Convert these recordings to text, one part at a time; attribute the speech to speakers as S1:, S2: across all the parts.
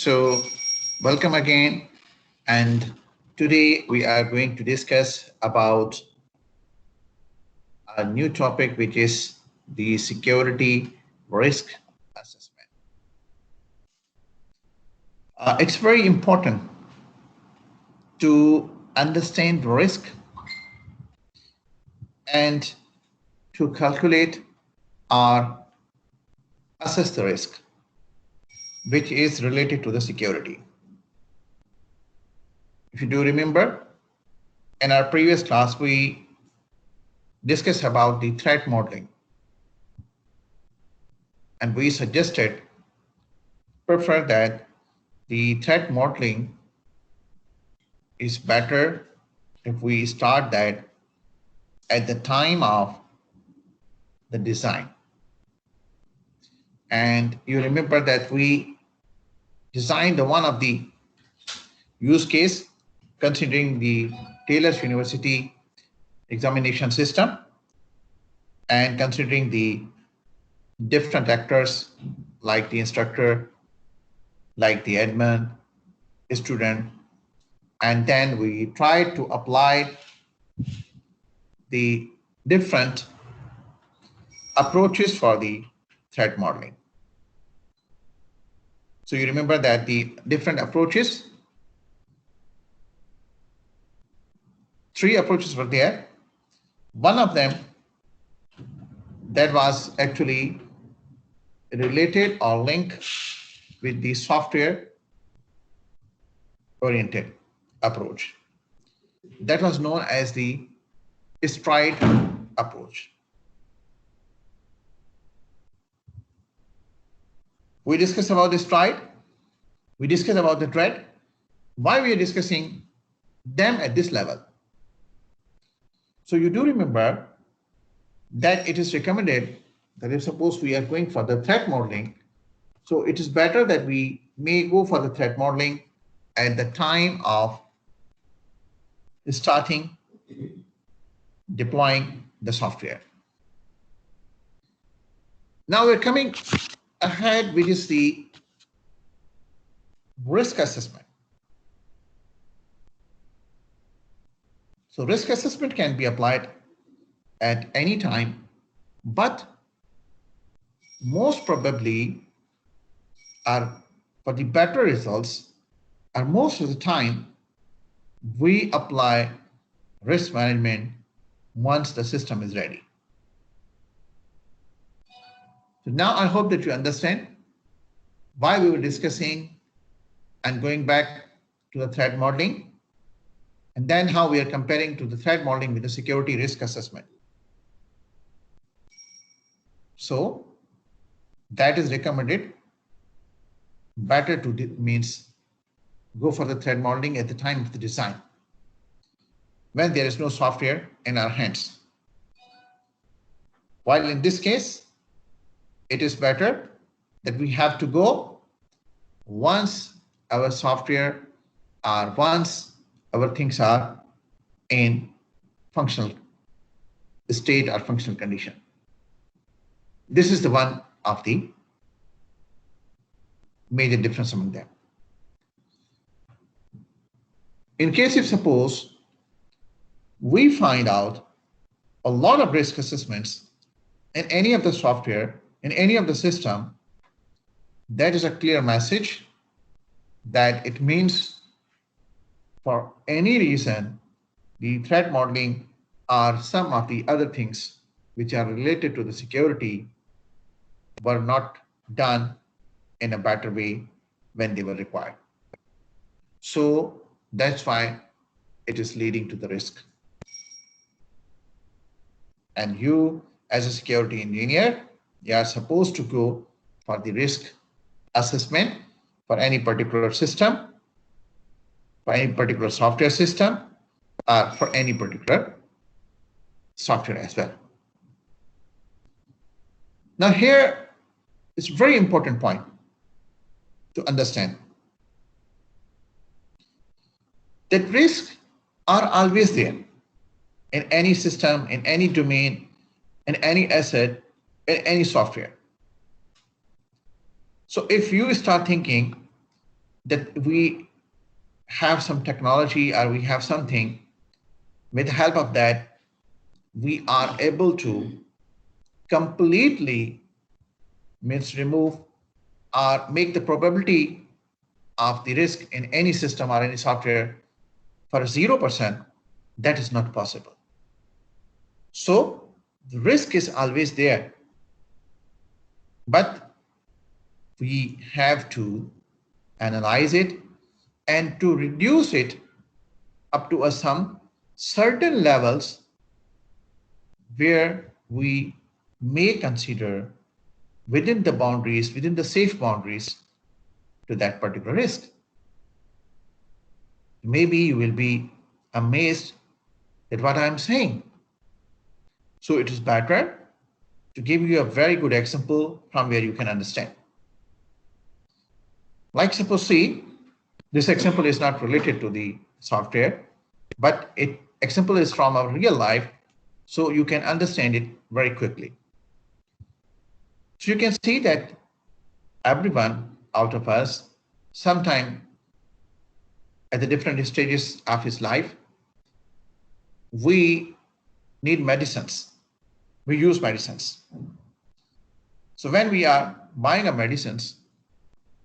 S1: So, welcome again. And today we are going to discuss about a new topic, which is the security risk assessment. It's very important to understand risk and to calculate or assess the risk, which is related to the security. If you do remember, in our previous class, we discussed about the threat modeling. And we suggested, prefer that the threat modeling is better if we start that at the time of the design. And you remember that we designed one of the use case considering the Taylor's University examination system and considering the different actors like the instructor, like the admin, student, and then we tried to apply the different approaches for the threat modeling. So you remember that the different approaches, 3 approaches were there. One of them that was actually related or linked with the software oriented approach. That was known as the STRIDE approach. We discussed about the STRIDE. We discussed about the threat. Why we are discussing them at this level? So you do remember that it is recommended that if suppose we are going for the threat modeling, so it is better that we may go for the threat modeling at the time of starting deploying the software. Now we're coming ahead, which is the risk assessment. So risk assessment can be applied at any time, but most probably are for the better results, are most of the time we apply risk management once the system is ready. So now I hope that you understand why we were discussing and going back to the threat modeling, and then how we are comparing to the threat modeling with the security risk assessment. So that is recommended. Better to means go for the threat modeling at the time of the design, when there is no software in our hands. While in this case, it is better that we have to go once our software or once our things are in functional state or functional condition. This is the one of the major difference among them. In case if suppose we find out a lot of risk assessments in any of the software, in any of the system, that is a clear message that it means for any reason, the threat modeling or some of the other things which are related to the security were not done in a better way when they were required. So that's why it is leading to the risk. And you, as a security engineer, you are supposed to go for the risk assessment for any particular system, for any particular software system, or for any particular software as well. Now here is a very important point to understand that risks are always there in any system, in any domain, in any asset, in any software. So if you start thinking that we have some technology or we have something, with the help of that, we are able to completely means remove or make the probability of the risk in any system or any software for 0%. That is not possible. So the risk is always there, but we have to analyze it and to reduce it up to some certain levels where we may consider within the boundaries, within the safe boundaries to that particular risk. Maybe you will be amazed at what I'm saying. So it is better to give you a very good example from where you can understand. Like suppose see, this example is not related to the software, but example is from our real life, so you can understand it very quickly. So you can see that everyone out of us, sometime at the different stages of his life, we need medicines. We use medicines. So when we are buying our medicines,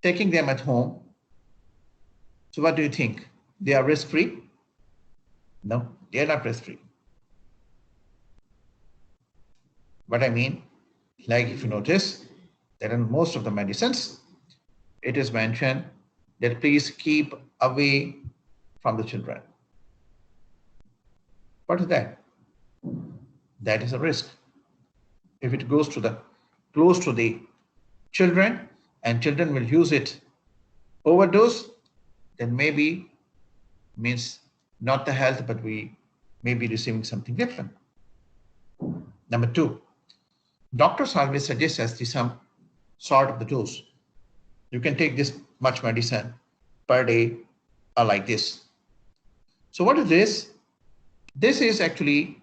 S1: taking them at home, so what do you think? They are risk-free? No, they are not risk-free. What I mean, like if you notice that in most of the medicines, it is mentioned that please keep away from the children. What is that? That is a risk. If it goes to close to the children and children will use it overdose, then maybe means not the health, but we may be receiving something different. Number two, doctors always suggest as the some sort of the dose. You can take this much medicine per day or like this. So what is this? This is actually,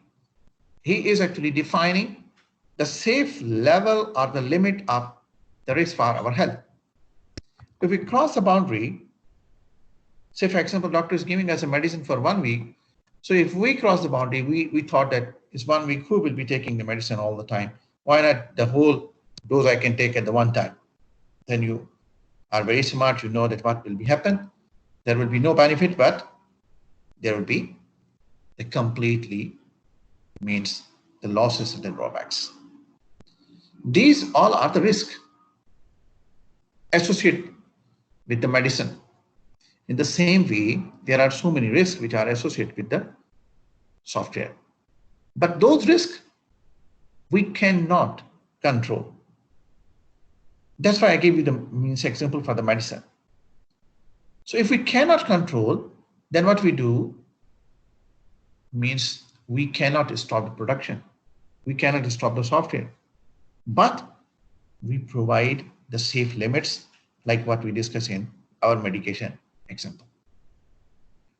S1: he is actually defining the safe level or the limit of the risk for our health. If we cross the boundary, say for example, doctor is giving us a medicine for 1 week. So if we cross the boundary, we thought that it's 1 week, who will be taking the medicine all the time? Why not the whole dose I can take at the one time? Then you are very smart, you know that what will be happen. There will be no benefit, but there will be the completely means the losses and the drawbacks. These all are the risks associated with the medicine. In the same way, there are so many risks which are associated with the software. But those risks we cannot control. That's why I gave you the means example for the medicine. So if we cannot control, then what we do means we cannot stop the production. We cannot stop the software. But we provide the safe limits like what we discussed in our medication example.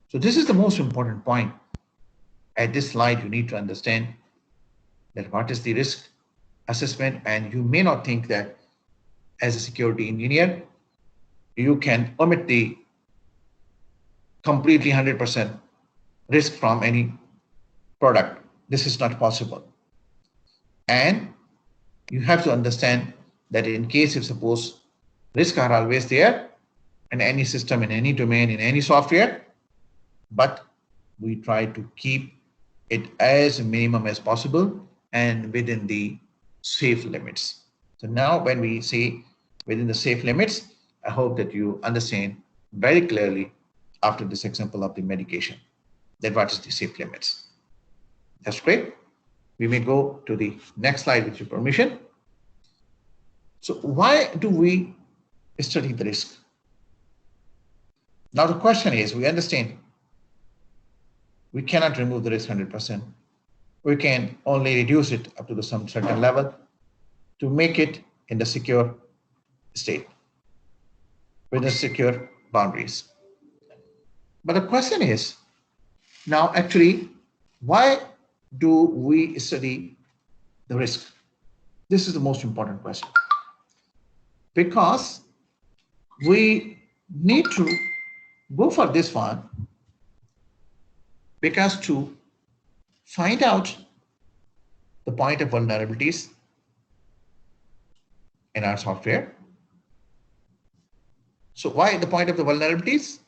S1: So this is the most important point. At this slide, you need to understand that what is the risk assessment, and you may not think that as a security engineer, you can omit the completely 100% risk from any product. This is not possible. And you have to understand that in case if suppose risks are always there in any system, in any domain, in any software, but we try to keep it as minimum as possible and within the safe limits. So now when we say within the safe limits, I hope that you understand very clearly after this example of the medication that what is the safe limits. That's great. We may go to the next slide with your permission. So why do we study the risk? Now the question is, we understand we cannot remove the risk 100%. We can only reduce it up to some certain level to make it in the secure state with the secure boundaries. But the question is, now actually, why do we study the risk? This is the most important question. Because we need to go for this one because to find out the point of vulnerabilities in our software. So why the point of the vulnerabilities?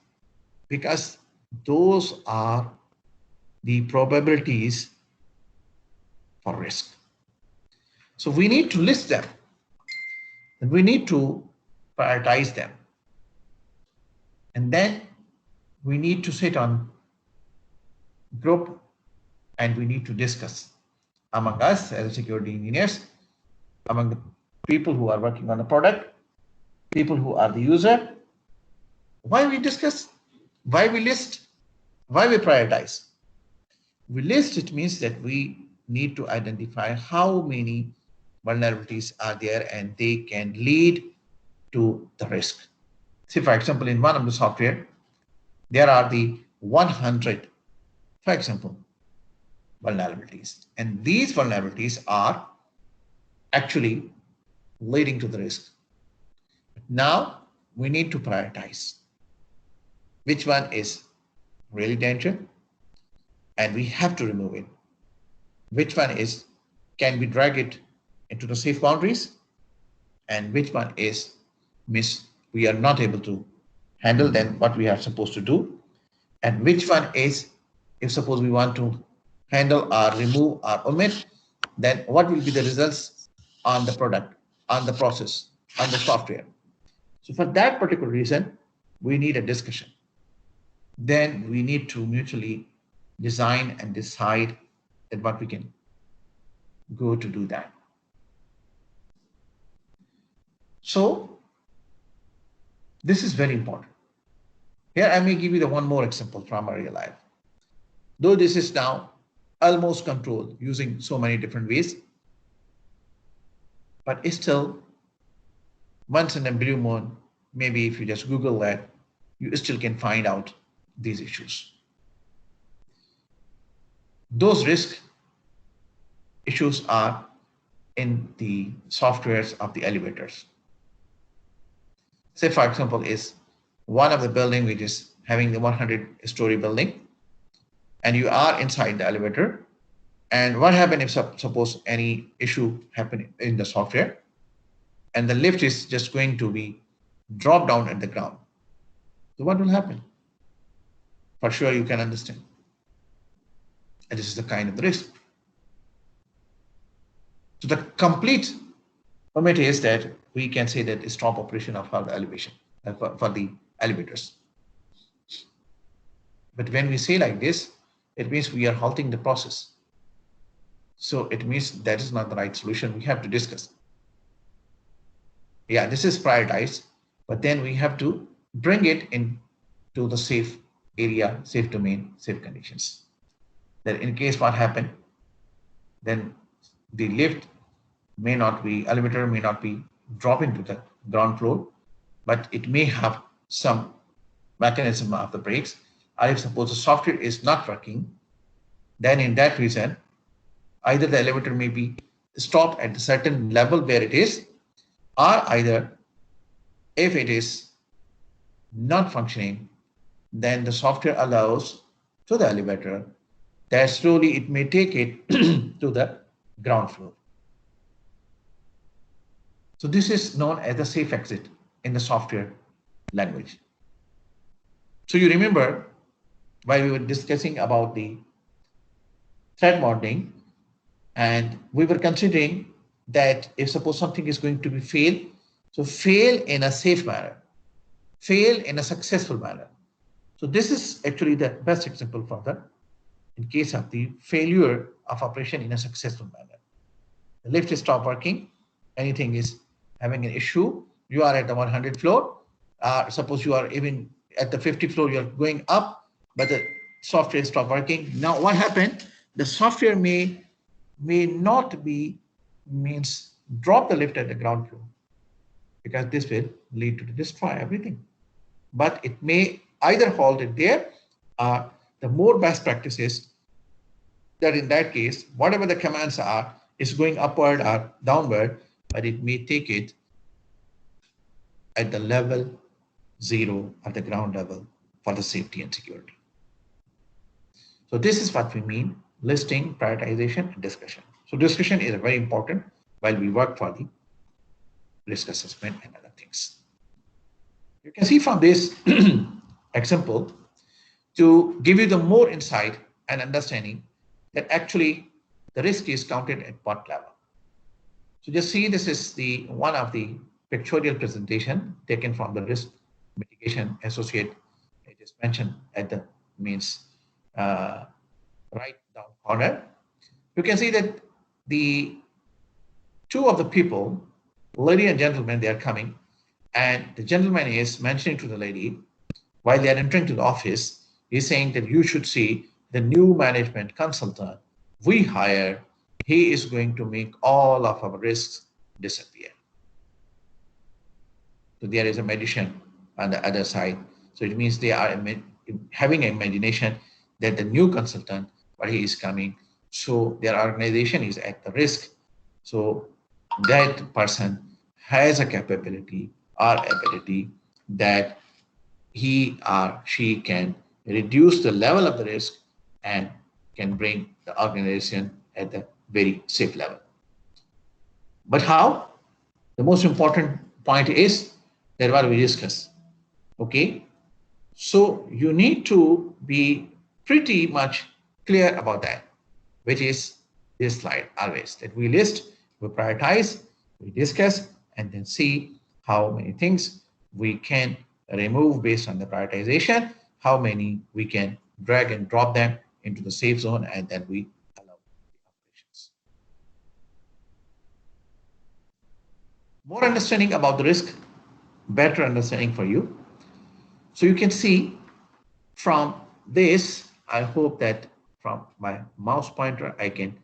S1: Because those are the probabilities for risk. So we need to list them and we need to prioritize them. And then we need to sit on group and we need to discuss among us as security engineers, among the people who are working on the product, people who are the user, why we discuss, why we list, why we prioritize. We list, it means that we need to identify how many vulnerabilities are there and they can lead to the risk. See, for example, in one of the software, there are the 100, for example, vulnerabilities. And these vulnerabilities are actually leading to the risk. Now we need to prioritize which one is really danger and we have to remove it. Which one is, can we drag it into the safe boundaries, and which one is we are not able to handle then what we are supposed to do, and which one is, if suppose we want to handle or remove or omit, then what will be the results on the product, on the process, on the software. So for that particular reason, we need a discussion. Then we need to mutually design and decide that what we can go to do that. So this is very important. Here I may give you the one more example from our real life. Though this is now almost controlled using so many different ways, but still once in a blue moon, maybe if you just Google that, you still can find out these issues. Those risk issues are in the softwares of the elevators. Say, for example, is one of the building which is having the 100-story building, and you are inside the elevator. And what happens if suppose any issue happen in the software, and the lift is just going to be dropped down at the ground? So what will happen? For sure, you can understand. And this is the kind of risk. So the complete omit is that we can say that stop operation of the elevation for the elevators. But when we say like this, it means we are halting the process. So it means that is not the right solution. We have to discuss. Yeah, this is prioritized, but then we have to bring it into the safe area, safe domain, safe conditions. That in case what happened, then the lift may not be, elevator may not be dropping to the ground floor, but it may have some mechanism of the brakes. Or if suppose the software is not working, then in that reason, either the elevator may be stopped at a certain level where it is, or either if it is not functioning, then the software allows to the elevator that slowly it may take it to the ground floor. So this is known as the safe exit in the software language. So you remember while we were discussing about the threat modeling, and we were considering that if suppose something is going to be fail, so fail in a safe manner, fail in a successful manner. So this is actually the best example for that in case of the failure of operation in a successful manner. The lift is stop working, anything is having an issue, you are at the 100 floor, suppose you are even at the 50 floor, you're going up, but the software is stop working. Now what happened? The software may not be, means drop the lift at the ground floor, because this will lead to destroy everything. But it may either halt it there, or the more best practice is that in that case, whatever the commands are, is going upward or downward, but it may take it at the level zero at the ground level for the safety and security. So this is what we mean listing, prioritization, and discussion. So discussion is very important while we work for the risk assessment and other things. You can see from this example to give you the more insight and understanding that actually the risk is counted at what level. So just see, this is the one of the pictorial presentation taken from the risk mitigation associate. It is mentioned at the right down corner. You can see that the two of the people, lady and gentleman, they are coming, and the gentleman is mentioning to the lady while they are entering to the office, he's saying that you should see the new management consultant we hire. He is going to make all of our risks disappear. So there is a magician on the other side. So it means they are having an imagination that the new consultant, but he is coming, so their organization is at the risk. So that person has a capability or ability that he or she can reduce the level of the risk and can bring the organization at the very safe level. But how? The most important point is that what we discuss. Okay, so you need to be pretty much clear about that, which is this slide always, that we list, we prioritize, we discuss, and then see how many things we can remove based on the prioritization, how many we can drag and drop them into the safe zone, and then we allow the operations. More understanding about the risk, better understanding for you. So you can see from this, I hope that from my mouse pointer, I can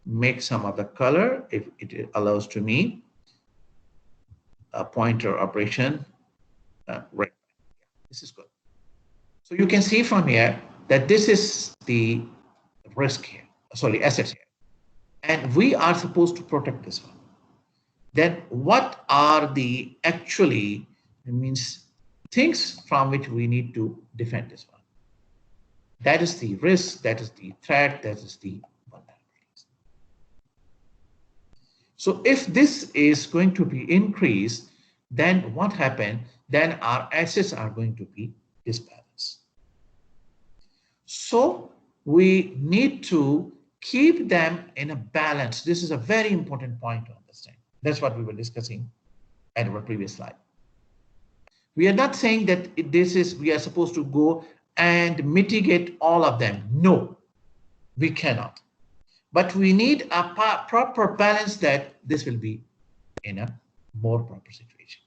S1: make some of the color if it allows to me a pointer operation. Right. This is good. So you can see from here that this is the risk here, sorry, assets here. And we are supposed to protect this one. Then what are the actually, it means things from which we need to defend this one? That is the risk, that is the threat, that is the vulnerabilities. So if this is going to be increased, then what happened? Then our assets are going to be disbalanced. So we need to keep them in a balance. This is a very important point to understand. That's what we were discussing at our previous slide. We are not saying that we are supposed to go and mitigate all of them. No, we cannot. But we need a proper balance that this will be in a more proper situation.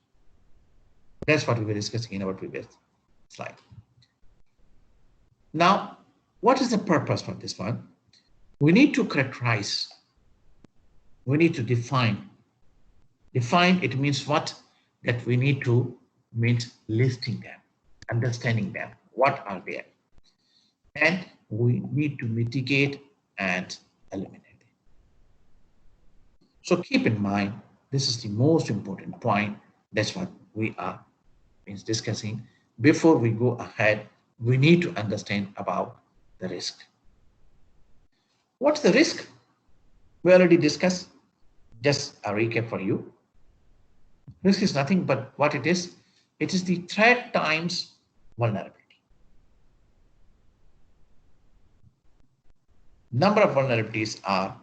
S1: That's what we were discussing in our previous slide. Now, what is the purpose for this one? We need to characterize. We need to define. Define, it means what? That we need to means listing them, understanding them, what are there. And we need to mitigate and eliminate it. So keep in mind, this is the most important point. That's what we are discussing. Before we go ahead, we need to understand about the risk. What's the risk? We already discussed. Just a recap for you. Risk is nothing but what it is. It is the threat times vulnerability. Number of vulnerabilities are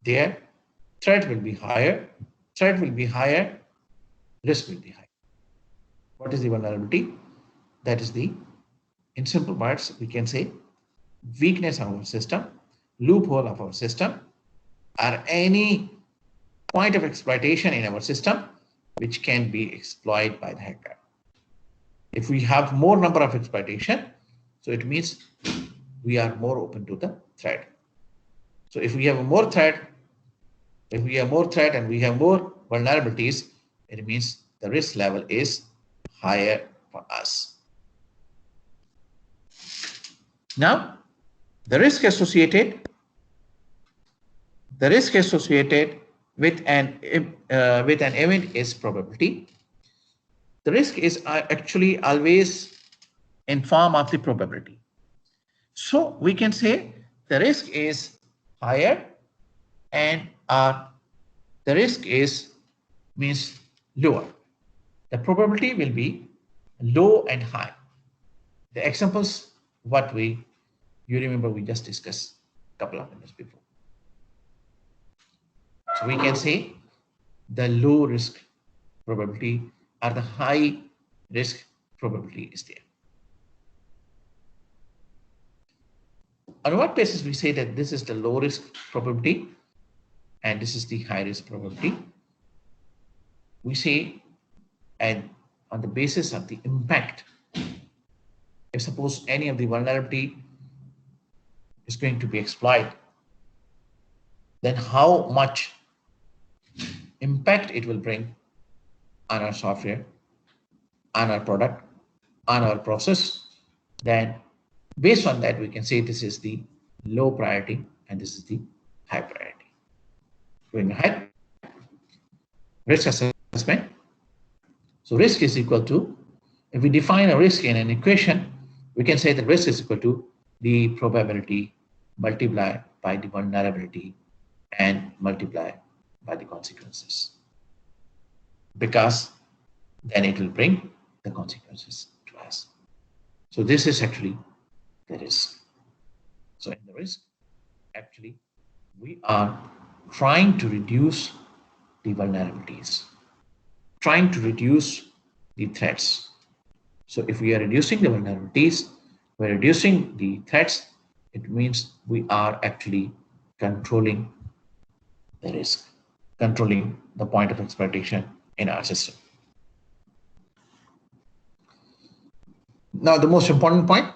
S1: there. Threat will be higher. Threat will be higher. Risk will be higher. What is the vulnerability? That is the, in simple words, we can say weakness of our system, loophole of our system, or any point of exploitation in our system which can be exploited by the hacker. If we have more number of exploitation, so it means we are more open to the threat. So if we have more threat, and we have more vulnerabilities, it means the risk level is higher for us. Now, the risk associated with an event is probability. the risk is actually always in form of the probability. So we can say the risk is higher and the risk is means lower. The probability will be low and high. The examples you remember we just discussed a couple of minutes before. So we can say the low risk probability or the high risk probability is there. On what basis we say that this is the low risk probability and this is the high risk probability? We say, and on the basis of the impact, if suppose any of the vulnerability is going to be exploited, then how much impact it will bring on our software, on our product, on our process, then based on that we can say this is the low priority and this is the high priority. Going ahead, risk assessment. So risk is equal to, if we define a risk in an equation, we can say that risk is equal to the probability multiplied by the vulnerability and multiplied by the consequences, because then it will bring the consequences to us. So this is actually the risk. So in the risk, actually, we are trying to reduce the vulnerabilities, trying to reduce the threats. So if we are reducing the vulnerabilities, we're reducing the threats, it means we are actually controlling the risk, controlling the point of exploitation in our system. Now, the most important point,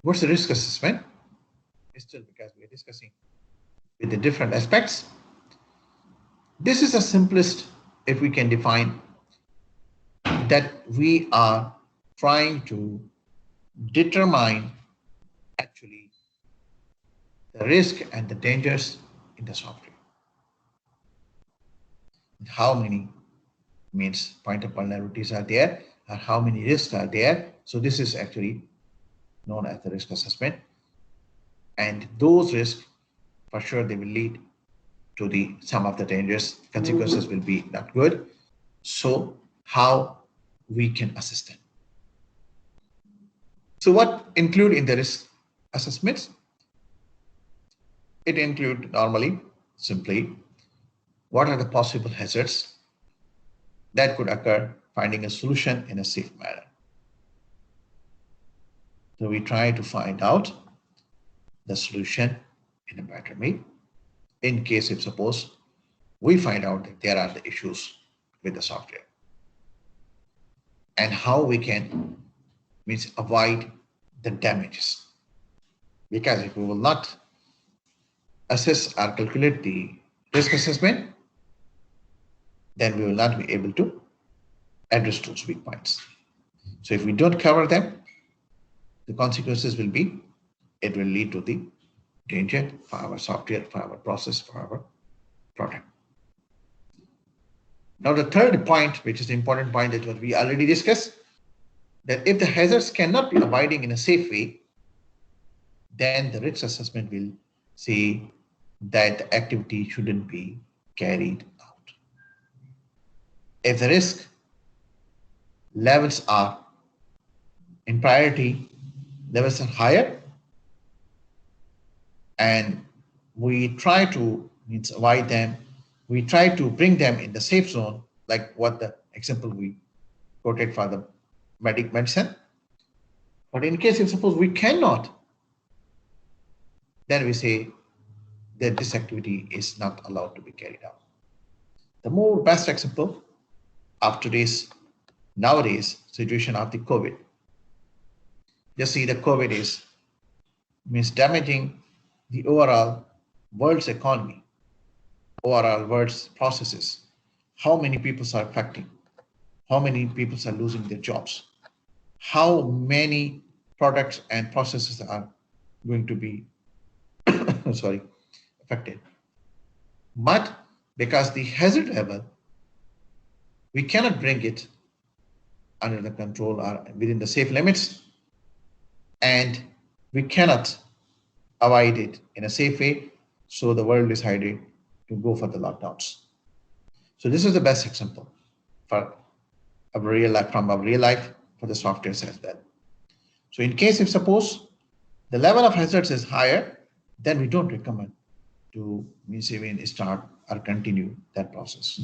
S1: what's the risk assessment? It's still because we are discussing with the different aspects. This is the simplest, if we can define that we are trying to determine actually the risk and the dangers in the software. How many means point of vulnerabilities are there, or how many risks are there. So this is actually known as the risk assessment. And those risks, for sure, they will lead to the some of the dangers. Consequences will be not good. So how we can assess them. So what include in the risk assessments? It include normally, simply, what are the possible hazards that could occur, finding a solution in a safe manner. So we try to find out the solution in a better way. In case if suppose we find out that there are the issues with the software, and how we can avoid the damages. Because if we will not assess or calculate the risk assessment, then we will not be able to address those weak points. So if we don't cover them, the consequences will be, it will lead to the danger for our software, for our process, for our product. Now the third point, which is the important point that what we already discussed, that if the hazards cannot be avoided in a safe way, then the risk assessment will say that the activity shouldn't be carried out. If the risk levels are in priority, levels are higher, and we try to avoid them, we try to bring them in the safe zone, like what the example we quoted for the medicine. But in case if suppose we cannot, then we say that this activity is not allowed to be carried out. The more best example of nowadays situation of the COVID. Just see the COVID means damaging the overall world's economy, overall world's processes. How many people are affecting? How many people are losing their jobs? How many products and processes are going to be affected? But because the hazard level we cannot bring it under the control or within the safe limits, and we cannot avoid it in a safe way. So the world decided to go for the lockdowns. So this is the best example for our real life, from our real life, for the softwares as well. So in case if suppose the level of hazards is higher, then we don't recommend to means even start or continue that process.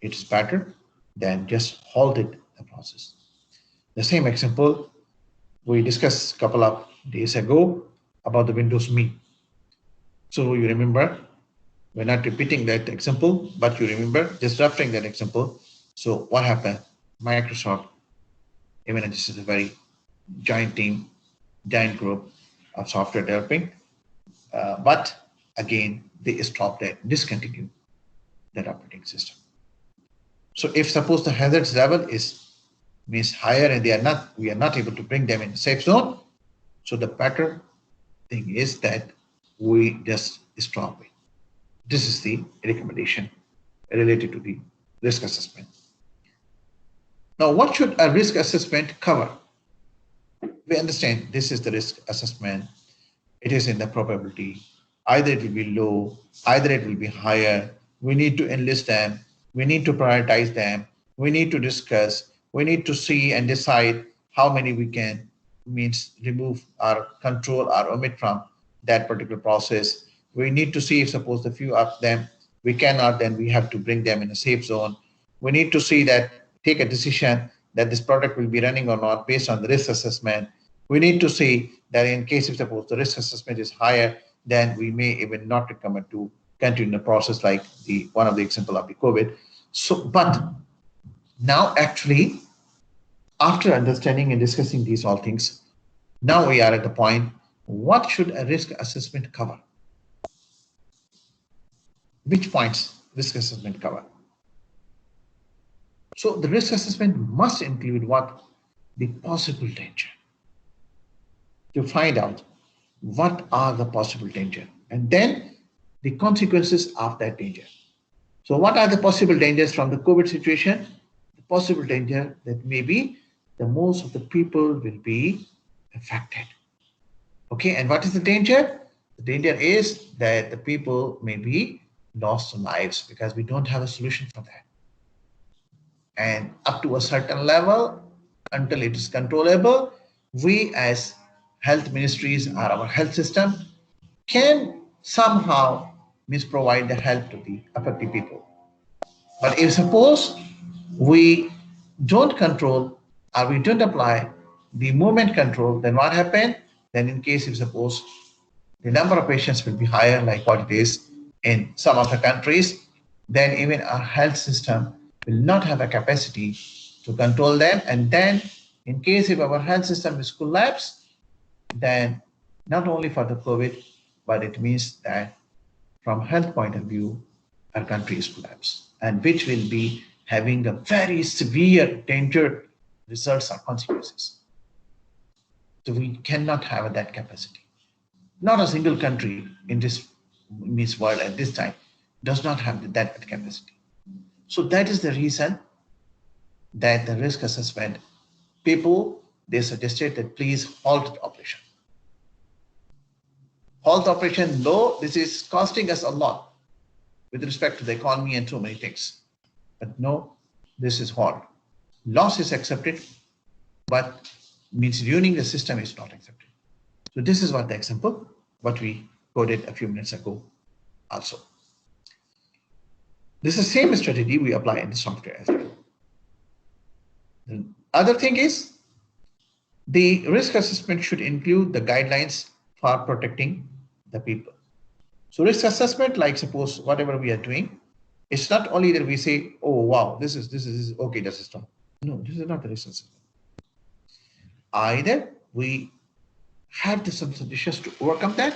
S1: It's better than just halt it the process. The same example we discussed a couple of days ago about the Windows Me. So you remember, we're not repeating that example, but you remember just referring that example. So what happened? Microsoft, even if this is a very giant team, giant group of software developing, but again, they stopped that, discontinued that operating system. So if suppose the hazards level is means higher and we are not able to bring them in the safe zone, so the better thing is that we just stop it. This is the recommendation related to the risk assessment. Now, what should a risk assessment cover? We understand this is the risk assessment. It is in the probability. Either it will be low, either it will be higher. We need to enlist them. We need to prioritize them. We need to discuss. We need to see and decide how many we can means remove or control or omit from that particular process. We need to see if suppose the few of them we cannot, then we have to bring them in a safe zone. We need to see that, take a decision that this product will be running or not based on the risk assessment. We need to see that in case if suppose the risk assessment is higher, then we may even not recommend to continue the process like the one of the example of the COVID. So, but now actually, after understanding and discussing these all things, now we are at the point, what should a risk assessment cover? Which points risk assessment cover? So the risk assessment must include what? The possible danger. To find out what are the possible danger and then the consequences of that danger. So what are the possible dangers from the COVID situation? The possible danger that maybe the most of the people will be affected. Okay, and what is the danger? The danger is that the people may be lost lives because we don't have a solution for that. And up to a certain level, until it is controllable, we as health ministries or our health system can somehow misprovide the help to the affected people. But if suppose we don't control or we don't apply the movement control, then what happens? Then in case if suppose the number of patients will be higher like what it is in some of the countries, then even our health system will not have a capacity to control them. And then in case if our health system is collapsed, then not only for the COVID, but it means that from health point of view, our country is collapsed, and which will be having a very severe danger results or consequences. So we cannot have that capacity. Not a single country in this world at this time does not have that capacity. So that is the reason that the risk assessment people, they suggested that please halt the operation. Halt the operation, though this is costing us a lot with respect to the economy and so many things. But no, this is halt. Loss is accepted, but means ruining the system is not accepted. So this is what the example, what we quoted a few minutes ago also. This is the same strategy we apply in the software as well. The other thing is the risk assessment should include the guidelines for protecting the people. So risk assessment, like suppose whatever we are doing, it's not only that we say, oh wow, this is okay, just stop. No, this is not the risk assessment. Either we have some suggestions to overcome that,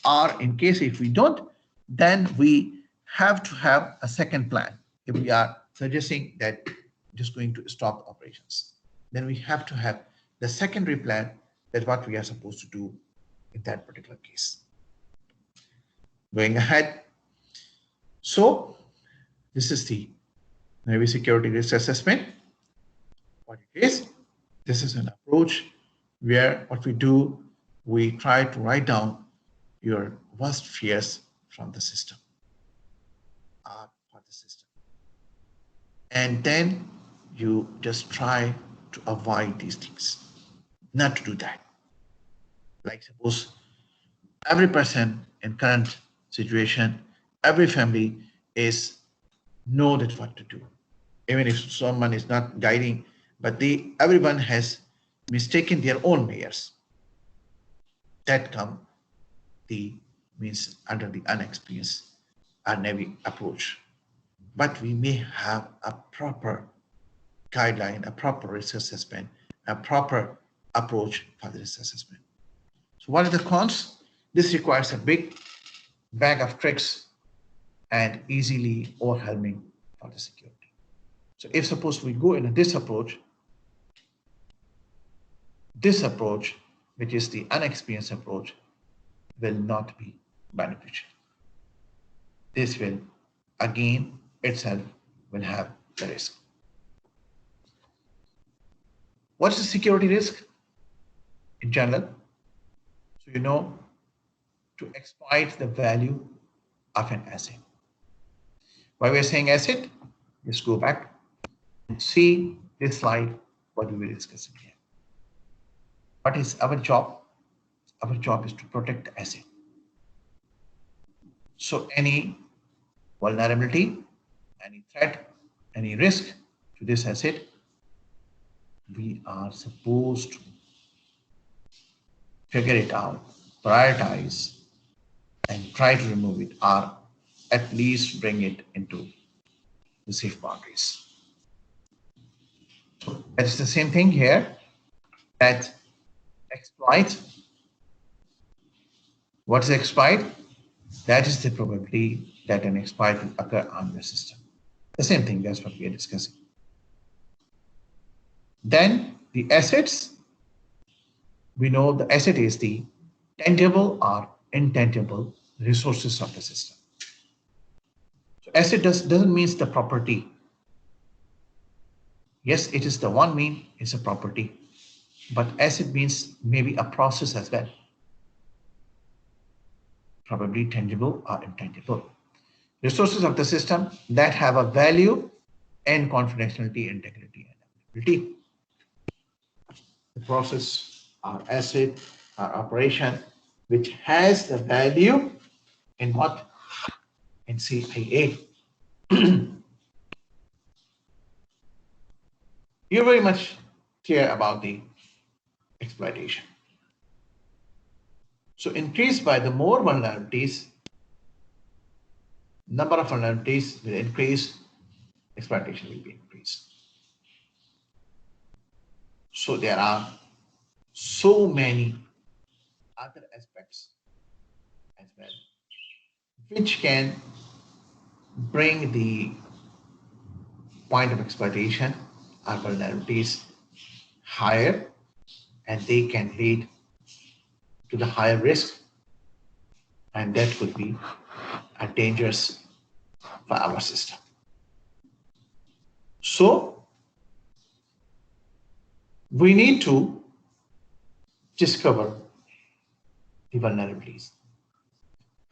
S1: or in case if we don't, then we have to have a second plan. If we are suggesting that just going to stop operations, then we have to have the secondary plan, that what we are supposed to do in that particular case. Going ahead. So this is the Maybe security risk assessment. What it is, this is an approach where what we do, we try to write down your worst fears from the system or for the system. And then you just try to avoid these things, not to do that. Like suppose every person in current situation, every family is know that what to do. Even if someone is not guiding, but everyone has mistaken their own mayors. That come the means under the unexperienced or naive approach. But we may have a proper guideline, a proper risk assessment, a proper approach for the risk assessment. So what are the cons? This requires a big bag of tricks and easily overwhelming for the security. So if suppose we go in this approach, which is the unexperienced approach, will not be beneficial. This will again itself will have the risk. What's the security risk in general? So you know, to exploit the value of an asset. Why we're saying asset? Let's go back and see this slide, what we were discussing here. What is our job? Our job is to protect the asset. So any vulnerability, any threat, any risk to this asset, we are supposed to figure it out, prioritize, and try to remove it, or at least bring it into the safe boundaries. That is the same thing here, that exploit. What is exploit? That is the probability that an exploit will occur on your system. The same thing, that's what we are discussing. Then the assets, we know the asset is the tangible or intangible resources of the system. So asset doesn't mean the property. Yes, it is the one mean, it's a property, but asset means maybe a process as well. Probably tangible or intangible. Resources of the system that have a value and confidentiality, integrity, and availability. The process or asset or operation which has the value in what? In CIA. You're very much clear about the exploitation. So increased by the more vulnerabilities, number of vulnerabilities will increase, exploitation will be increased. So there are so many other aspects as well, which can bring the point of exploitation or vulnerabilities higher, and they can lead to the higher risk, and that could be dangerous for our system. So we need to discover the vulnerabilities,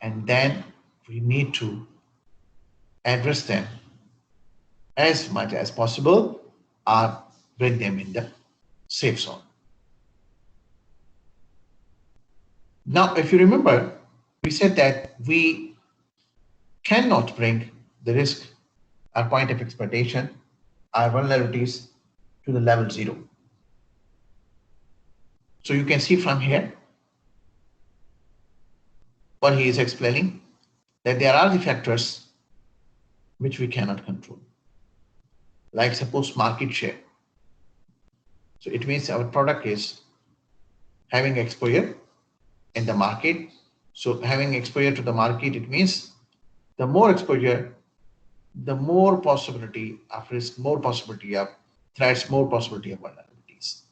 S1: and then we need to address them as much as possible or bring them in the safe zone. Now, if you remember, we said that we cannot bring the risk or point of exploitation or vulnerabilities to the level 0. So you can see from here what he is explaining, that there are the factors which we cannot control. Like suppose market share. So it means our product is having exposure in the market. So having exposure to the market, it means the more exposure, the more possibility of risk, more possibility of threats, more possibility of vulnerabilities.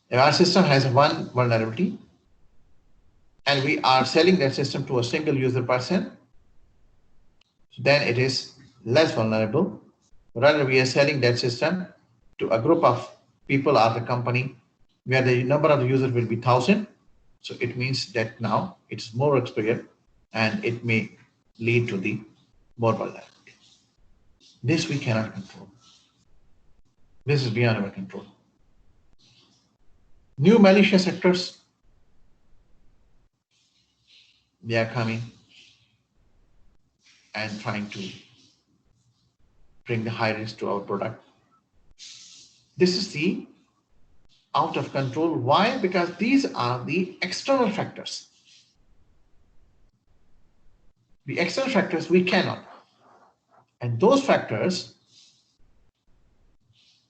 S1: If our system has one vulnerability and we are selling that system to a single user person, then it is less vulnerable. Rather, we are selling that system to a group of people or the company where the number of users will be 1,000. So it means that now it's more exposure and it may lead to the more vulnerability. This we cannot control. This is beyond our control. New malicious actors, they are coming and trying to bring the high risk to our product. This is the out of control. Why? Because these are the external factors. The external factors we cannot. And those factors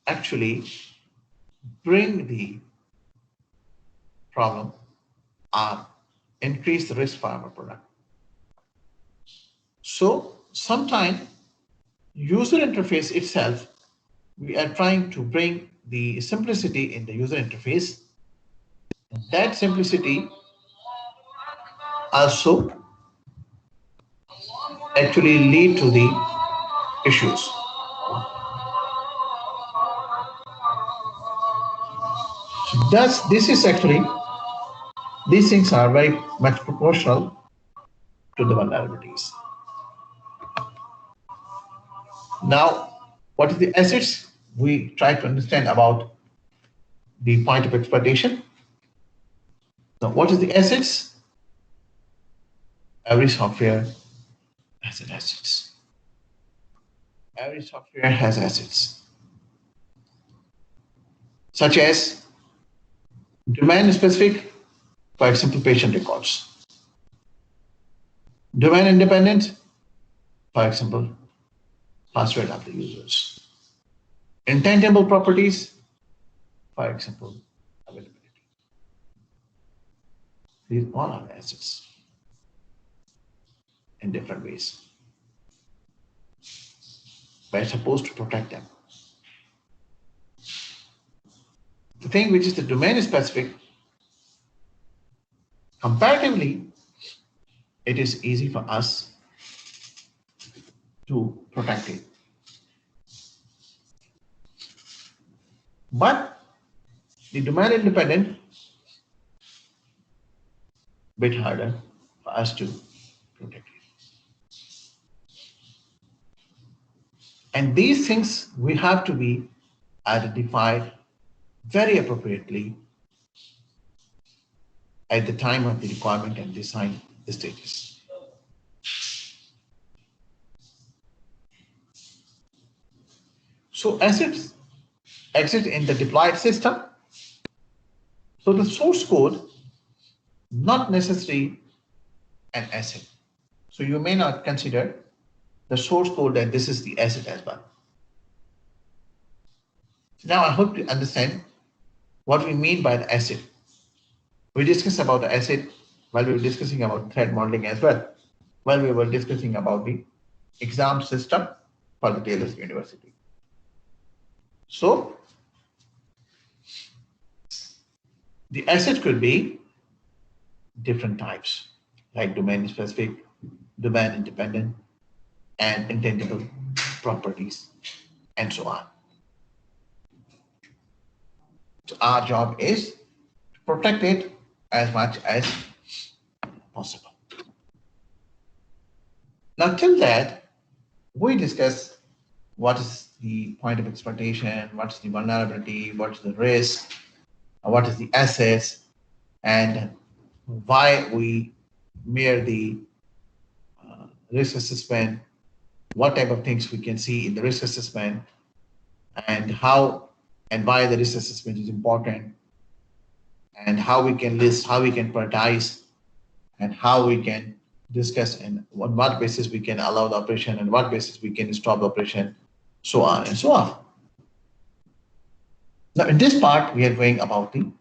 S1: actually bring the problem or increase the risk for our product. So sometimes user interface itself, we are trying to bring the simplicity in the user interface. That simplicity also actually lead to the issues. Thus, this is actually, these things are very much proportional to the vulnerabilities. Now, what is the assets? We try to understand about the point of exploitation. Now, what is the assets? Every software has an assets. Every software has assets, such as domain-specific, for example, patient records. Domain-independent, for example, password of the users. Intangible properties, for example, availability. These all are assets in different ways. We're supposed to protect them. The thing which is the domain specific, comparatively, it is easy for us to protect it. But the domain independent, bit harder for us to protect it. And these things we have to be identified very appropriately at the time of the requirement and design stages. So assets exist in the deployed system. So the source code, not necessarily an asset. So you may not consider the source code that this is the asset as well. So now I hope you understand what we mean by the asset. We discussed about the asset while we were discussing about threat modeling as well, while we were discussing about the exam system for the Taylor's University. So the asset could be different types, like domain specific, domain independent, and intangible properties, and so on. So our job is to protect it as much as possible. Now, till that, we discuss what is the point of exploitation, what's the vulnerability, what's the risk, what is the assets, and why we measure the risk assessment, what type of things we can see in the risk assessment, and how and why the risk assessment is important, and how we can list, how we can prioritize, and how we can discuss and on what basis we can allow the operation and what basis we can stop the operation, so on and so on. Now, in this part, we are going about the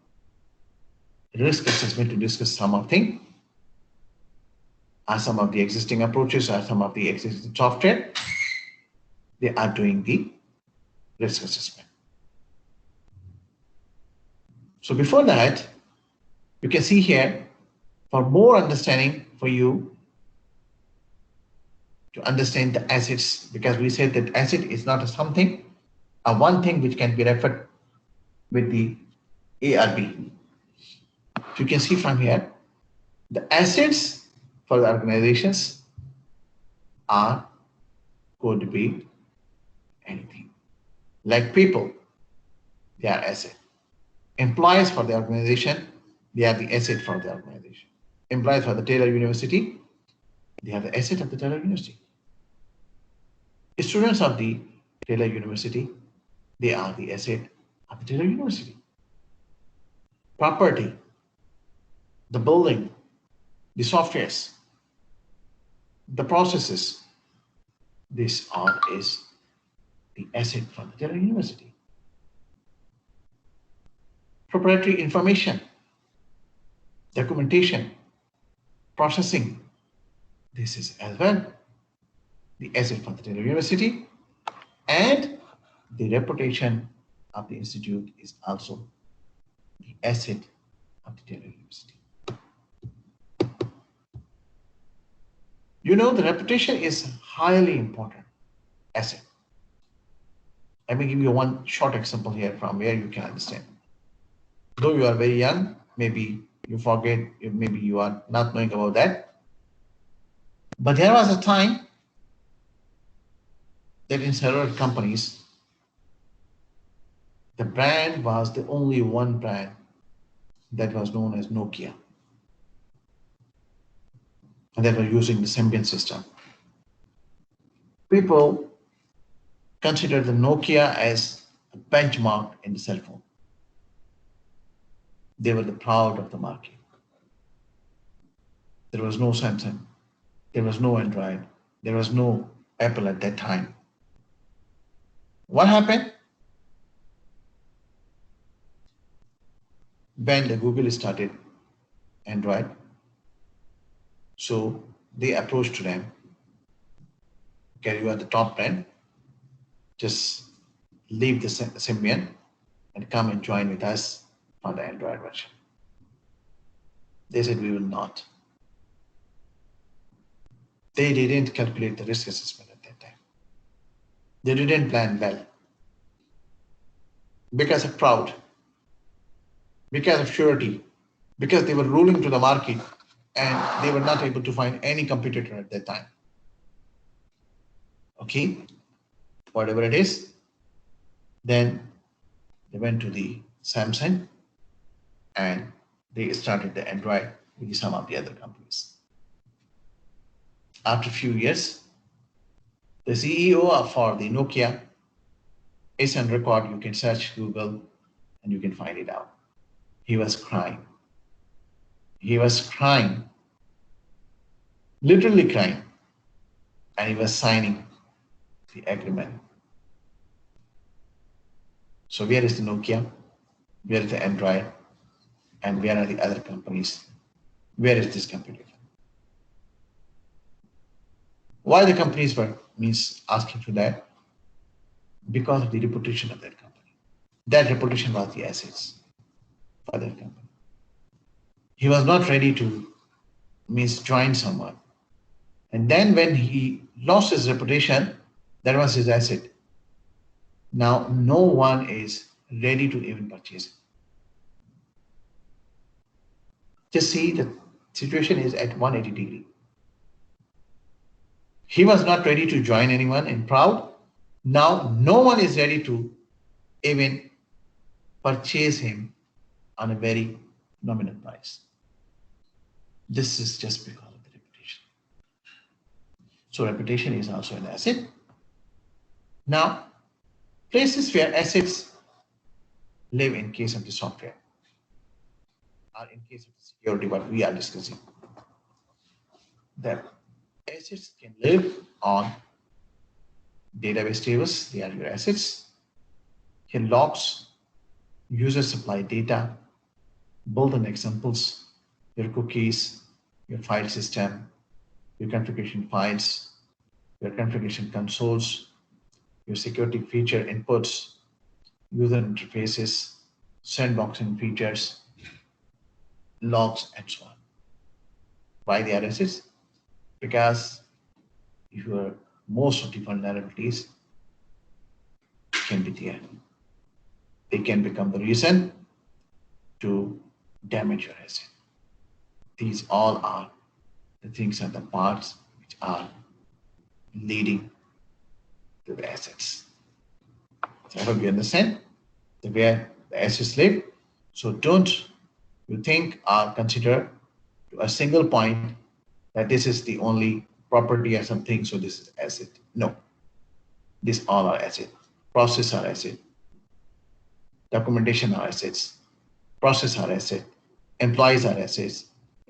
S1: risk assessment to discuss some of the some of the existing approaches or some of the existing software. They are doing the risk assessment. So before that, you can see here, for more understanding for you, to understand the assets, because we said that asset is not a something, a one thing which can be referred with the ARB. So you can see from here, the assets for the organizations are going to be anything. Like people, they are asset. Employees for the organization, they are the asset for the organization. Employees for the Taylor University, they are the asset of the Taylor University. Students of the Taylor University, they are the asset of the Taylor University. Property, the building, the softwares, the processes, this all is the asset from the Taylor University. Proprietary information, documentation, processing, this is as well the asset from the Taylor University, and the reputation of the institute is also the asset of the Taylor University. You know, the reputation is highly important asset. Let me give you one short example here from where you can understand. Though you are very young, maybe you forget, maybe you are not knowing about that. But there was a time that in several companies, the brand was the only one brand that was known as Nokia. And they were using the Symbian system. People considered the Nokia as a benchmark in the cell phone. They were the proud of the market. There was no Samsung. There was no Android. There was no Apple at that time. What happened? When the Google started Android, so they approached them, okay, you are the top brand, just leave the Symbian and come and join with us on the Android version. They said, we will not. They didn't calculate the risk assessment at that time. They didn't plan well. Because of proud, because of surety, because they were ruling to the market and they were not able to find any competitor at that time. Okay, whatever it is, then they went to the Samsung and they started the Android with some of the other companies. After a few years, the CEO for the Nokia is on record. You can search Google and you can find it out. He was crying. He was crying, literally crying, and he was signing the agreement. So where is the Nokia? Where is the Android? And where are the other companies? Where is this competitor? Why the companies were asking for that? Because of the reputation of that company. That reputation was the assets for that company. He was not ready to join someone. And then when he lost his reputation, that was his asset. Now no one is ready to even purchase it. Just see, the situation is at 180 degrees. He was not ready to join anyone and proud. Now no one is ready to even purchase him on a very nominal price. This is just because of the reputation. So reputation is also an asset. Now, places where assets live in case of the software, or in case of the security, what we are discussing. The assets can live on database tables, they are your assets. Here logs, user supply data, built-in examples, your cookies, your file system, your configuration files, your configuration consoles, your security feature inputs, user interfaces, sandboxing features, logs, and so on. Why the assets? Because your most of the vulnerabilities can be there. They can become the reason to damage your asset. These all are the things and the parts which are leading to the assets. So I hope you understand where the assets live. So don't you think or consider to a single point that this is the only property or something, so this is asset. No, these all are asset. Process are asset. Documentation are assets. Process are asset. Employees are assets.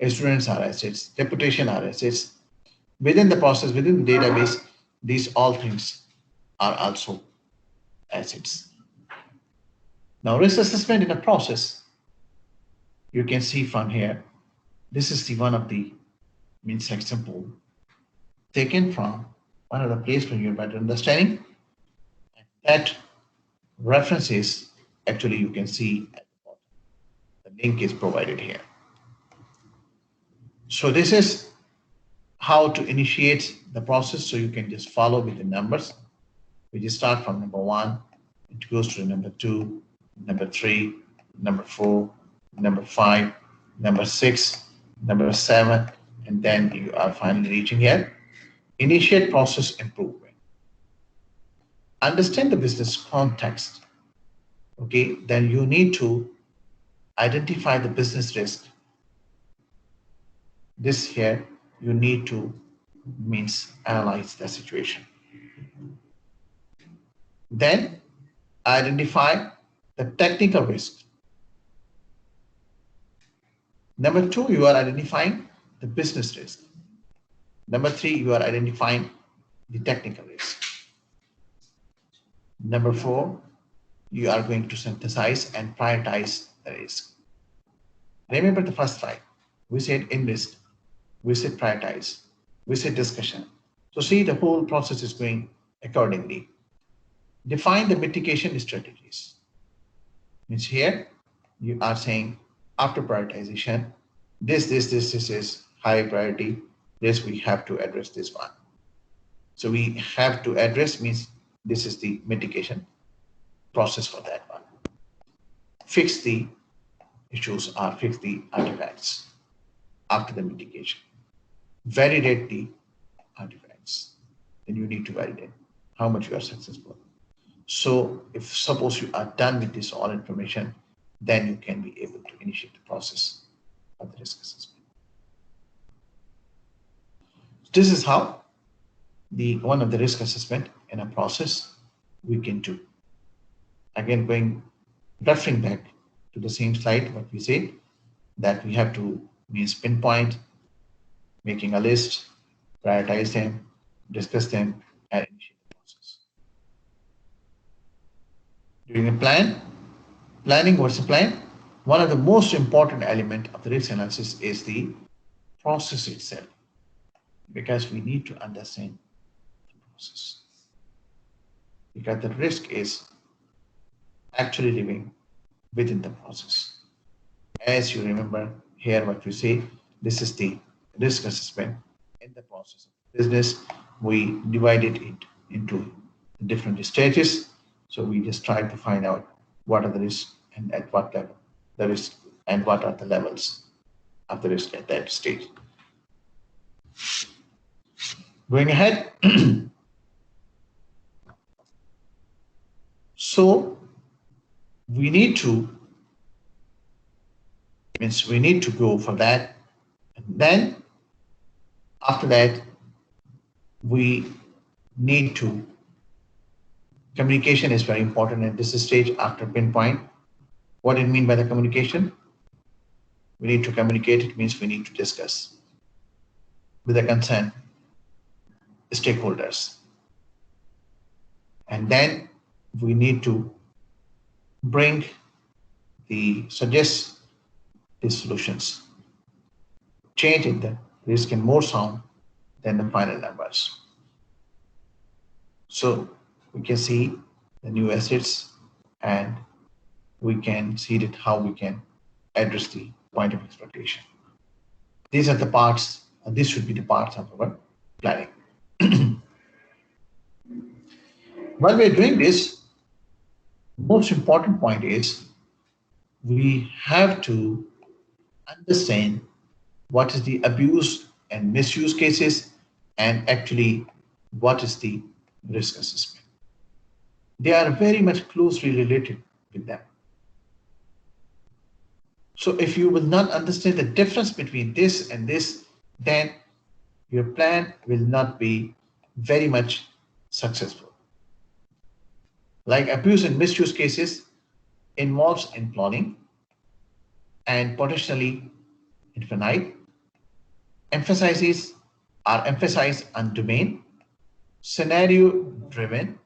S1: Students are assets. Reputation are assets. Within the process, within the database, these all things are also assets. Now, risk assessment in a process, you can see from here, this is the one of the means example taken from one of the place for your better understanding. That reference is actually you can see at the bottom. The link is provided here. So this is how to initiate the process. So you can just follow with the numbers. We just start from number 1, it goes to number 2, number 3, number 4, number 5, number 6, number 7, and then you are finally reaching here. Initiate process improvement. Understand the business context. Okay, then you need to identify the business risk. This here, you need to analyze the situation. Then identify the technical risk. Number 2, you are identifying the business risk. Number 3, you are identifying the technical risk. Number 4, you are going to synthesize and prioritize the risk. Remember the first slide. We said invest, we said prioritize, we said discussion. So see, the whole process is going accordingly. Define the mitigation strategies. Means here you are saying after prioritization, this is high priority. This we have to address this one. So we have to address means this is the mitigation process for that one. Fix the issues or fix the artifacts after the mitigation. Validate the artifacts. Then you need to validate how much you are successful. So if suppose you are done with this all information, then you can be able to initiate the process of the risk assessment. This is how one of the risk assessment in a process we can do. Again, referring back to the same slide, what we said, that we have to pinpoint, making a list, prioritize them, discuss them, and initiate the process. During a planning, what's the plan? One of the most important element of the risk analysis is the process itself, because we need to understand the process. Because the risk is actually living within the process. As you remember here what we say, this is the risk assessment in the process of business. We divided it into different stages. So we just try to find out what are the risks and at what level the risk and what are the levels of the risk at that stage. Going ahead. So we need to go for that, and then after that we need to communication is very important at this stage. After pinpoint, what do you mean by the communication? We need to communicate. It means we need to discuss with the concerned stakeholders, and then we need to suggest the solutions, changing the risk in more sound than the final numbers. So we can see the new assets, and we can see that how we can address the point of exploitation. These are the parts, and this should be the parts of our planning. While we're doing this, most important point is we have to understand what is the abuse and misuse cases and actually what is the risk assessment. They are very much closely related with them. So if you will not understand the difference between this and this, then your plan will not be very much successful. Like abuse and misuse cases involves in planning and potentially infinite emphasizes are emphasized on domain, scenario driven,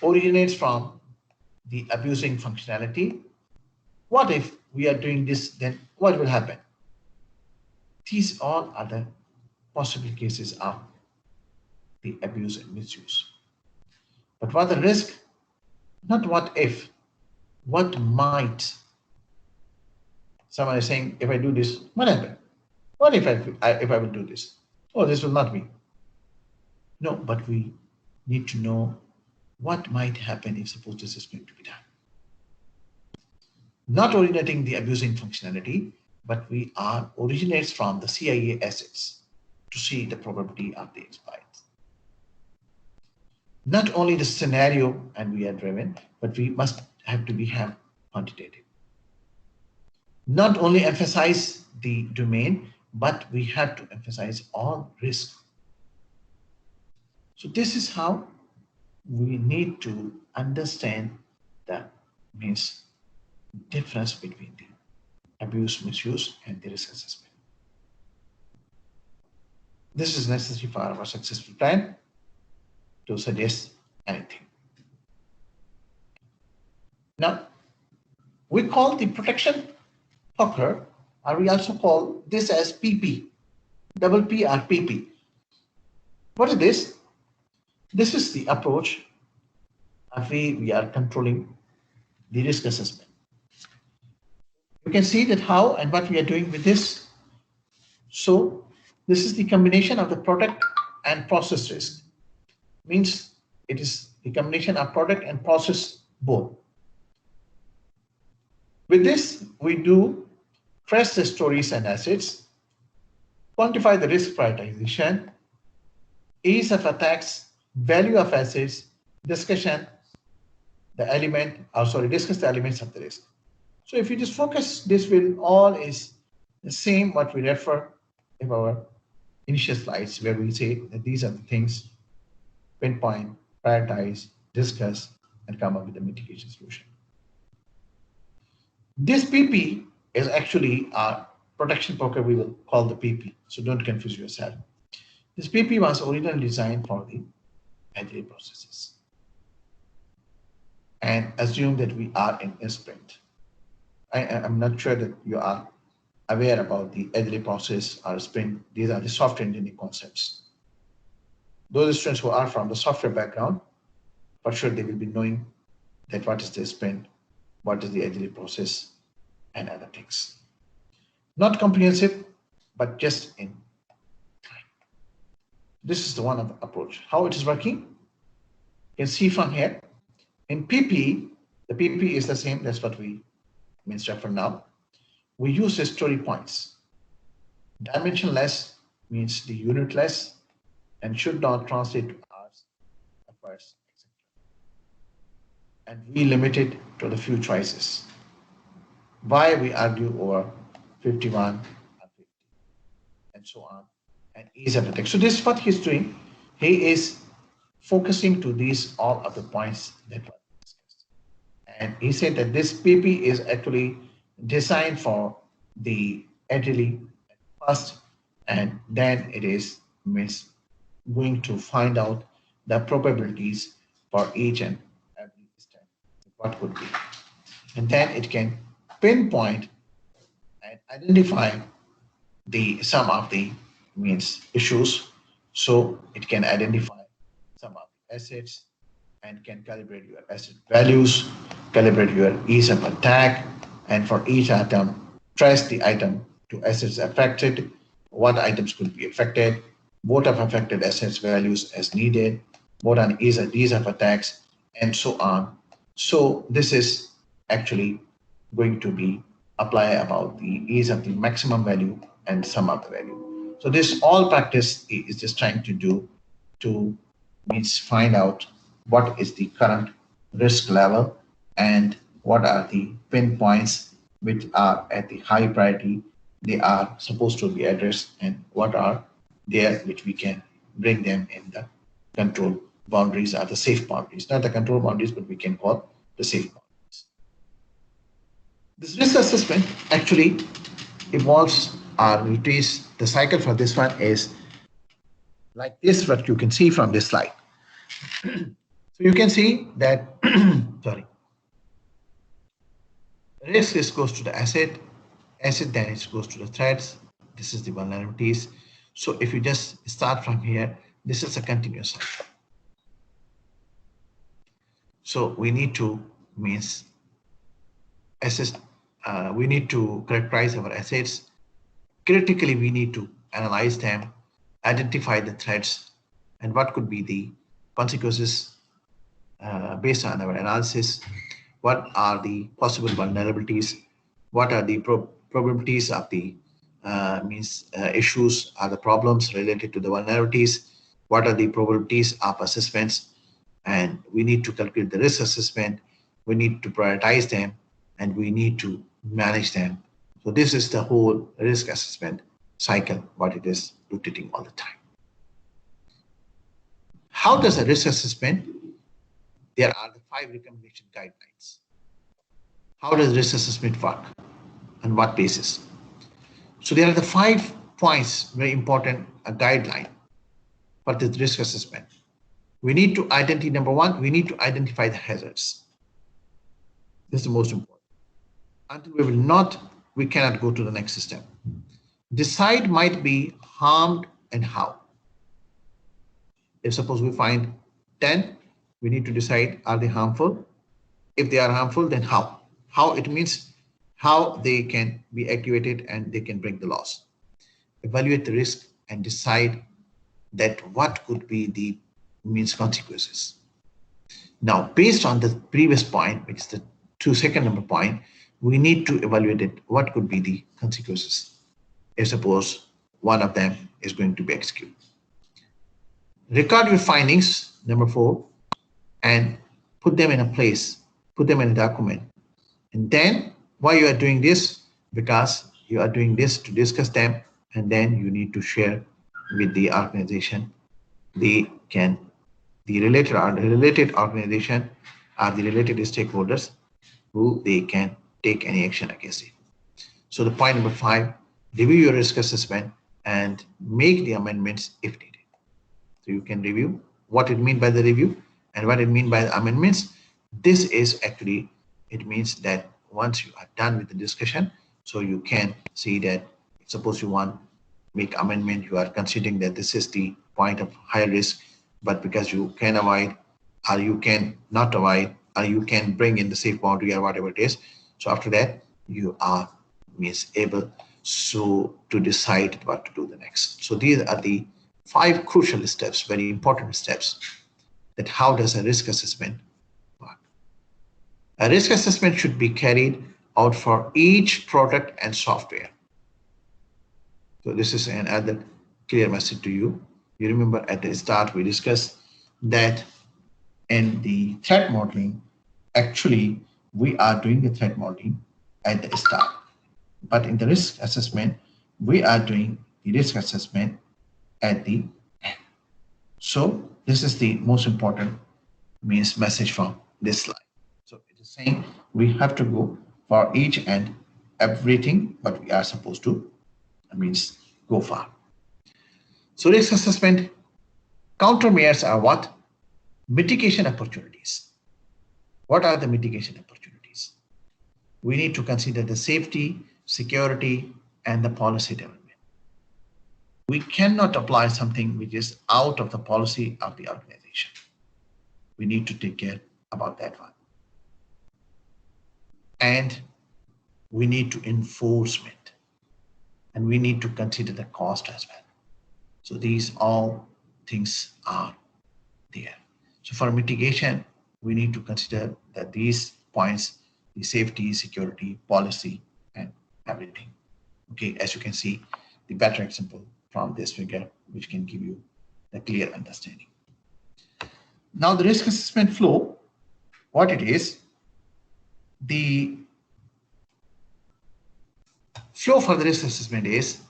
S1: originates from the abusing functionality. What if we are doing this, then what will happen? These all are the possible cases of the abuse and misuse. But what the risk? Not what if, what might. Someone is saying, if I do this, what happened? What if I will do this? Oh, this will not be. No, but we need to know what might happen if suppose this is going to be done. Not originating the abusing functionality, but we are originates from the CIA assets to see the probability of the exploits. Not only the scenario and we are driven, but we must have to have quantitative. Not only emphasize the domain, but we have to emphasize all risk. So this is how we need to understand the means difference between the abuse, misuse, and the risk assessment. This is necessary for our successful plan to suggest anything. Now, we call the protection occur, or we also call this as PP, double P or PP. What is this? This is the approach of we are controlling the risk assessment. You can see that how and what we are doing with this. So this is the combination of the product and process risk. Means it is the combination of product and process both. With this, we do trace the stories and assets, quantify the risk prioritization, ease of attacks, value of assets, discuss the elements of the risk. So if you just focus, this will all is the same what we refer in our initial slides where we say that these are the things, pinpoint, prioritize, discuss, and come up with a mitigation solution. This PP is actually our protection poker we will call the PP, so don't confuse yourself. This PP was originally designed for the agile processes. And assume that we are in a sprint. I'm not sure that you are aware about the agile process or sprint. These are the software engineering concepts. Those students who are from the software background, for sure they will be knowing that what is the sprint, what is the agile process, and other things. Not comprehensive, but just in time. This is the one of the approach. How it is working? You can see from here. In PP, the PP is the same. That's what we means refer now. We use the story points. Dimensionless means the unitless and should not translate to hours, efforts, etc. And we limit it to the few choices. Why we argue over 51 and 50 and so on, and ease of attack. So this is what he's doing. He is focusing to these all of the points that were discussed. And he said that this PP is actually designed for the agility first, and then it is going to find out the probabilities for each and every step, what would be. And then it can pinpoint and identify some of the issues. So it can identify some of the assets and can calibrate your asset values, calibrate your ease of attack, and for each item, trace the item to assets affected, what items could be affected, what of affected assets values as needed, what on ease of attacks, and so on. So this is actually going to be apply about the ease of the maximum value and sum of the value. So this all practice is just trying to do to means find out what is the current risk level and what are the pinpoints which are at the high priority they are supposed to be addressed, and what are there which we can bring them in the control boundaries are the safe boundaries, not the control boundaries, but we can call the safe boundaries. This risk assessment actually evolves or retrace the cycle for this one is like this, what you can see from this slide. So you can see that, sorry, risk is goes to the asset, asset then it goes to the threats. This is the vulnerabilities. So if you just start from here, this is a continuous cycle. So we need to means assess, we need to characterize our assets. Critically, we need to analyze them, identify the threats, and what could be the consequences based on our analysis. What are the possible vulnerabilities? What are the probabilities of the issues or the problems related to the vulnerabilities? What are the probabilities of assessments? And we need to calculate the risk assessment. We need to prioritize them, and we need to manage them. So this is the whole risk assessment cycle, what it is rotating all the time. How does a risk assessment? There are the 5 recommendation guidelines. How does risk assessment work? On what basis? So there are the 5 points, very important, a guideline for the risk assessment. We need to identify, number 1, we need to identify the hazards. This is the most important. Until we will not, we cannot go to the next step. Decide might be harmed and how. If suppose we find 10, we need to decide, are they harmful? If they are harmful, then how? How it means how they can be activated and they can bring the loss. Evaluate the risk and decide that what could be the means consequences. Now, based on the previous point, which is the second number point, we need to evaluate it, what could be the consequences if suppose one of them is going to be executed. Record your findings, number 4, and put them in a place, put them in a document. And then why you are doing this? Because you are doing this to discuss them, and then you need to share with the organization. They can, the related organization are the related stakeholders who they can take any action against it. So the point number 5, review your risk assessment and make the amendments if needed. So you can review what it means by the review and what it means by the amendments. This is actually, it means that once you are done with the discussion, so you can see that suppose you want make amendment, you are considering that this is the point of high risk, but because you can avoid or you can not avoid or you can bring in the safe boundary or whatever it is. So after that, you are able so to decide what to do the next. So these are the 5 crucial steps, very important steps, that how does a risk assessment work. A risk assessment should be carried out for each product and software. So this is another clear message to you. You remember at the start we discussed that in the threat modeling, actually we are doing the threat modeling at the start. But in the risk assessment, we are doing the risk assessment at the end. So this is the most important message from this slide. So it is saying we have to go for each and everything what we are supposed to go for. So risk assessment countermeasures are what? Mitigation opportunities. What are the mitigation opportunities? We need to consider the safety, security, and the policy development. We cannot apply something which is out of the policy of the organization. We need to take care about that one. And we need to enforcement. And we need to consider the cost as well. So these all things are there. So for mitigation, we need to consider that these points, the safety, security, policy, and everything. Okay, as you can see, the better example from this figure, which can give you a clear understanding. Now, the risk assessment flow, what it is, the flow for the risk assessment is,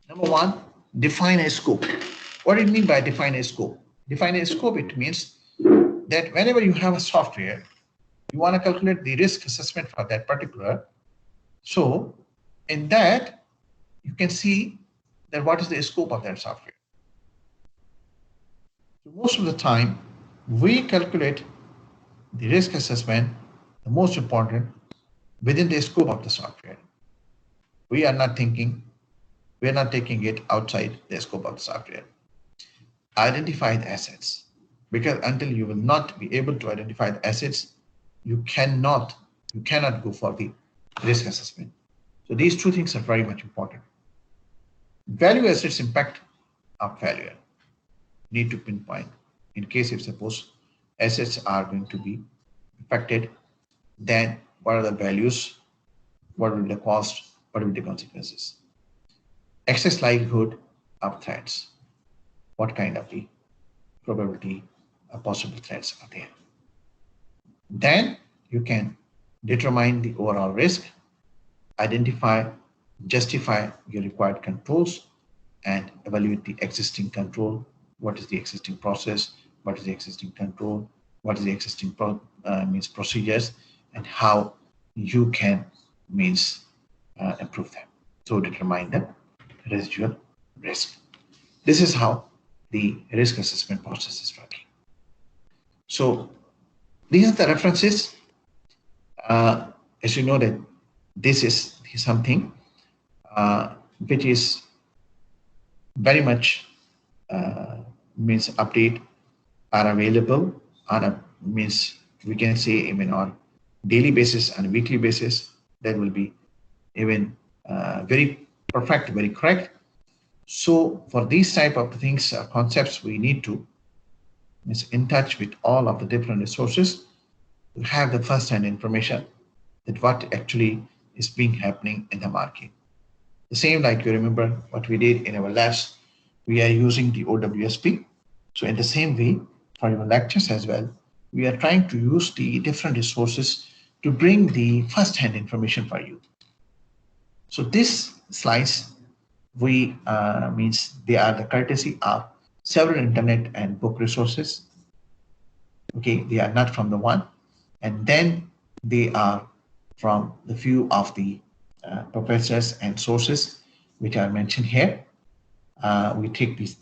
S1: number one, define a scope. What do you mean by define a scope? Define a scope, it means that whenever you have a software, you want to calculate the risk assessment for that particular. So in that, you can see that what is the scope of that software. So most of the time, we calculate the risk assessment, the most important, within the scope of the software. We are not taking it outside the scope of the software. Identify the assets, because until you will not be able to identify the assets, you cannot go for the risk assessment. So these two things are very much important. Value assets impact of failure. Need to pinpoint. In case if suppose assets are going to be affected, then what are the values? What will be the cost? What will be the consequences? Excess likelihood of threats. What kind of the probability of possible threats are there? Then you can determine the overall risk, identify, justify your required controls, and evaluate the existing control. What is the existing process? What is the existing control? What is the existing procedures, and how you can improve them. So determine the residual risk. This is how the risk assessment process is working. So these are the references. As you know that this is something which is very much update are available on a we can say even on daily basis and weekly basis. That will be even very perfect, very correct. So for these type of things, concepts, we need to in touch with all of the different resources to have the first-hand information that what actually is being happening in the market. The same like you remember what we did in our labs, we are using the OWSP. So in the same way, for your lectures as well, we are trying to use the different resources to bring the first-hand information for you. So these slides, they are the courtesy of several internet and book resources. Okay, they are not from the one, and then they are from the few of the professors and sources which are mentioned here. We take these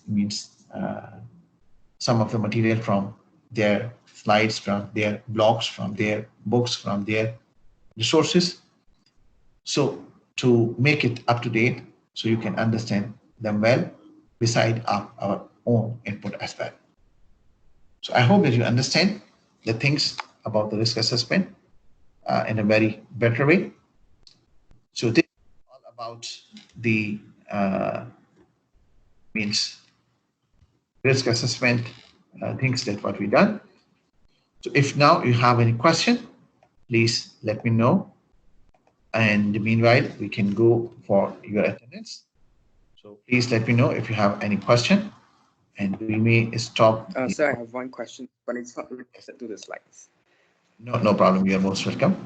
S1: some of the material from their slides, from their blogs, from their books, from their resources. So to make it up to date, so you can understand them well, beside our own input as well. So I hope that you understand the things about the risk assessment in a very better way. So this is all about the risk assessment things that what we done. So if now you have any question, please let me know. And meanwhile, we can go for your attendance. So please let me know if you have any question, and we may stop.
S2: Sir, I have one question, but it's not related to the slides.
S1: No problem. You are most welcome.